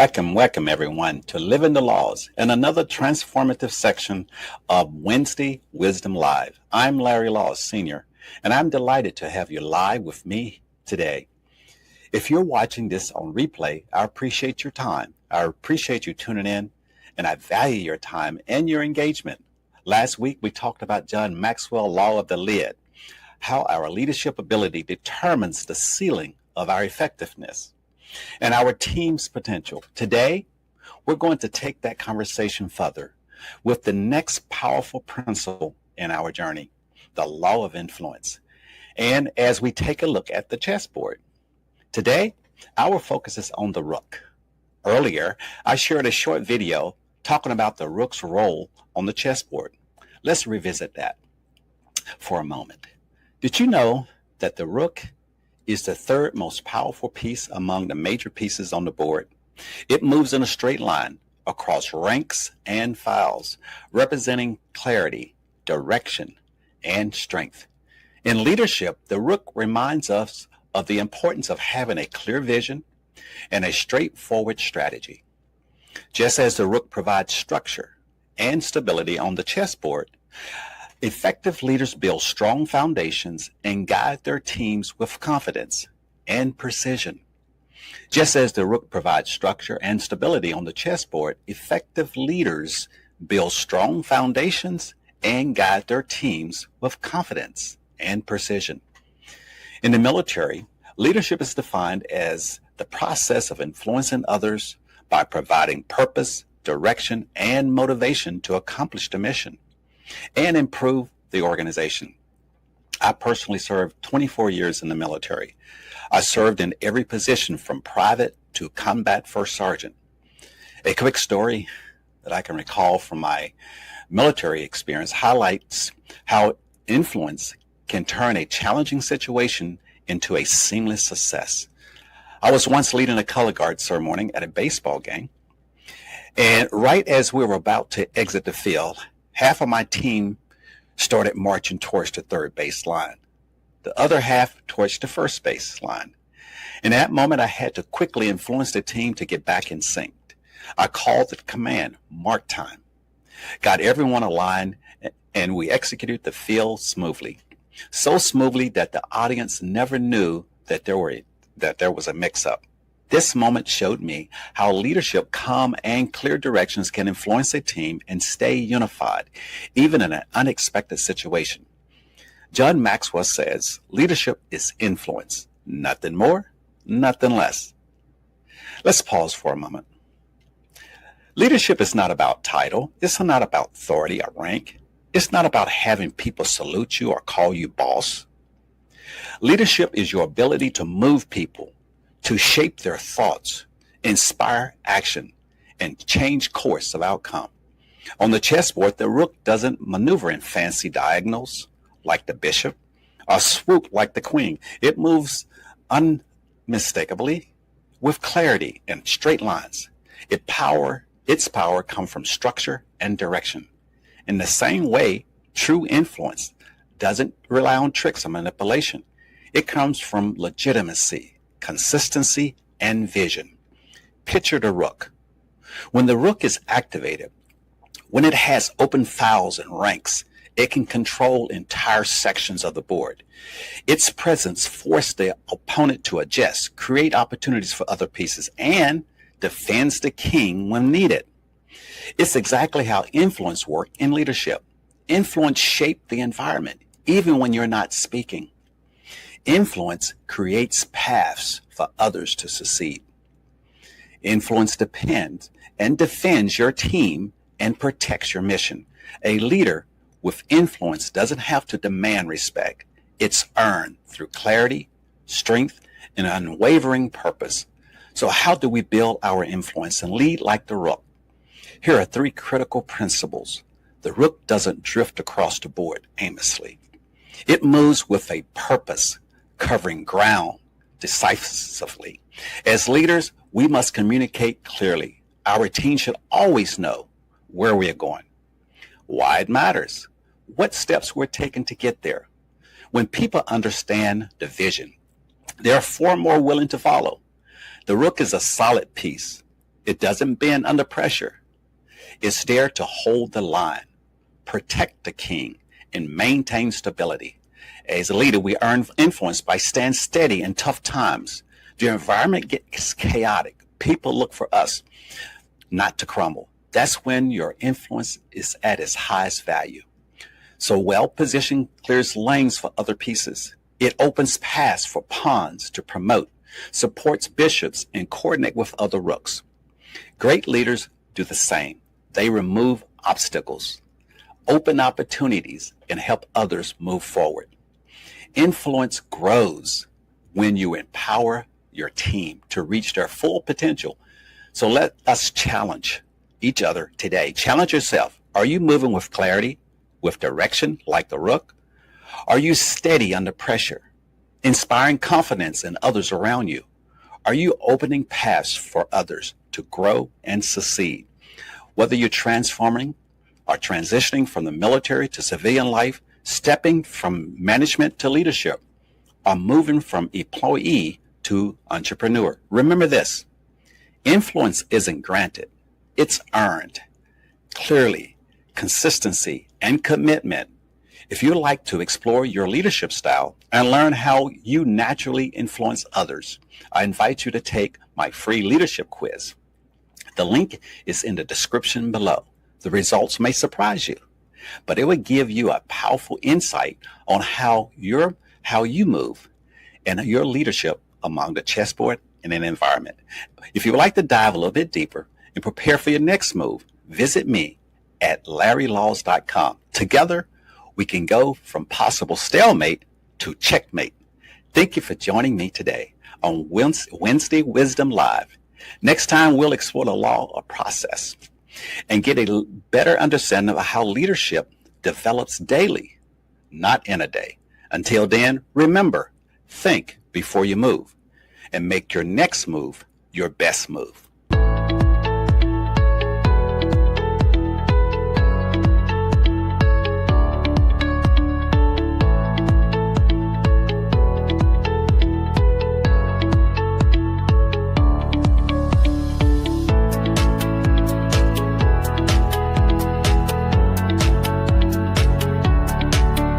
Welcome everyone to Living the Laws and another transformative section of Wednesday Wisdom Live. I'm Larry Laws, Sr., and I'm delighted to have you live with me today. If you're watching this on replay, I appreciate your time. I appreciate you tuning in, and I value your time and your engagement. Last week, we talked about John Maxwell's law of the lid, how our leadership ability determines the ceiling of our effectiveness and our team's potential. Today, we're going to take that conversation further with the next powerful principle in our journey, the law of influence. And as we take a look at the chessboard, today, our focus is on the Rook. Earlier, I shared a short video talking about the Rook's role on the chessboard. Let's revisit that for a moment. Did you know that the Rook is the third most powerful piece among the major pieces on the board? It moves in a straight line across ranks and files, representing clarity, direction, and strength. In leadership, the Rook reminds us of the importance of having a clear vision and a straightforward strategy. Just as the Rook provides structure and stability on the chessboard, effective leaders build strong foundations and guide their teams with confidence and precision. Just as the Rook provides structure and stability on the chessboard, effective leaders build strong foundations and guide their teams with confidence and precision. In the military, leadership is defined as the process of influencing others by providing purpose, direction, and motivation to accomplish the mission and improve the organization. I personally served 24 years in the military. I served in every position from private to combat first sergeant. A quick story that I can recall from my military experience highlights how influence can turn a challenging situation into a seamless success. I was once leading a color guard ceremony at a baseball game, and right as we were about to exit the field, half of my team started marching towards the third base line, the other half towards the first base line. In that moment, I had to quickly influence the team to get back in sync. I called the command, mark time, got everyone aligned, and we executed the field smoothly. So smoothly that the audience never knew that there was a mix-up. This moment showed me how leadership, calm, and clear directions can influence a team and stay unified, even in an unexpected situation. John Maxwell says, leadership is influence, nothing more, nothing less. Let's pause for a moment. Leadership is not about title. It's not about authority or rank. It's not about having people salute you or call you boss. Leadership is your ability to move people, to shape their thoughts, inspire action, and change course of outcome. On the chessboard, the Rook doesn't maneuver in fancy diagonals like the bishop or swoop like the queen. It moves unmistakably with clarity and straight lines. Its power comes from structure and direction. In the same way, true influence doesn't rely on tricks or manipulation. It comes from legitimacy, consistency, and vision. Picture the Rook. When the Rook is activated, when it has open files and ranks, it can control entire sections of the board. Its presence forces the opponent to adjust, create opportunities for other pieces, and defends the king when needed. It's exactly how influence works in leadership. Influence shapes the environment, even when you're not speaking. Influence creates paths for others to succeed. Influence depends and defends your team and protects your mission. A leader with influence doesn't have to demand respect. It's earned through clarity, strength, and unwavering purpose. So how do we build our influence and lead like the Rook? Here are 3 critical principles. The Rook doesn't drift across the board aimlessly. It moves with a purpose, covering ground decisively. As leaders, we must communicate clearly. Our team should always know where we are going, why it matters, what steps we're taking to get there. When people understand the vision, they are far more willing to follow. The Rook is a solid piece. It doesn't bend under pressure. It's there to hold the line, protect the king, and maintain stability. As a leader, we earn influence by staying steady in tough times. The environment gets chaotic. People look for us not to crumble. That's when your influence is at its highest value. So well-positioned clears lanes for other pieces. It opens paths for pawns to promote, supports bishops, and coordinate with other rooks. Great leaders do the same. They remove obstacles, open opportunities, and help others move forward. Influence grows when you empower your team to reach their full potential. So let us challenge each other today. Challenge yourself. Are you moving with clarity, with direction like the Rook? Are you steady under pressure, inspiring confidence in others around you? Are you opening paths for others to grow and succeed? Whether you're transforming or transitioning from the military to civilian life, stepping from management to leadership, or moving from employee to entrepreneur, remember this: influence isn't granted, it's earned. Clearly, consistency and commitment. If you'd like to explore your leadership style and learn how you naturally influence others, I invite you to take my free leadership quiz. The link is in the description below. The results may surprise you, but it will give you a powerful insight on how you move and your leadership among the chessboard and an environment. If you would like to dive a little bit deeper and prepare for your next move, visit me at larrylaws.com. Together, we can go from possible stalemate to checkmate. Thank you for joining me today on Wednesday Wisdom Live. Next time, we'll explore the law or process and get a better understanding of how leadership develops daily, not in a day. Until then, remember, think before you move and make your next move your best move.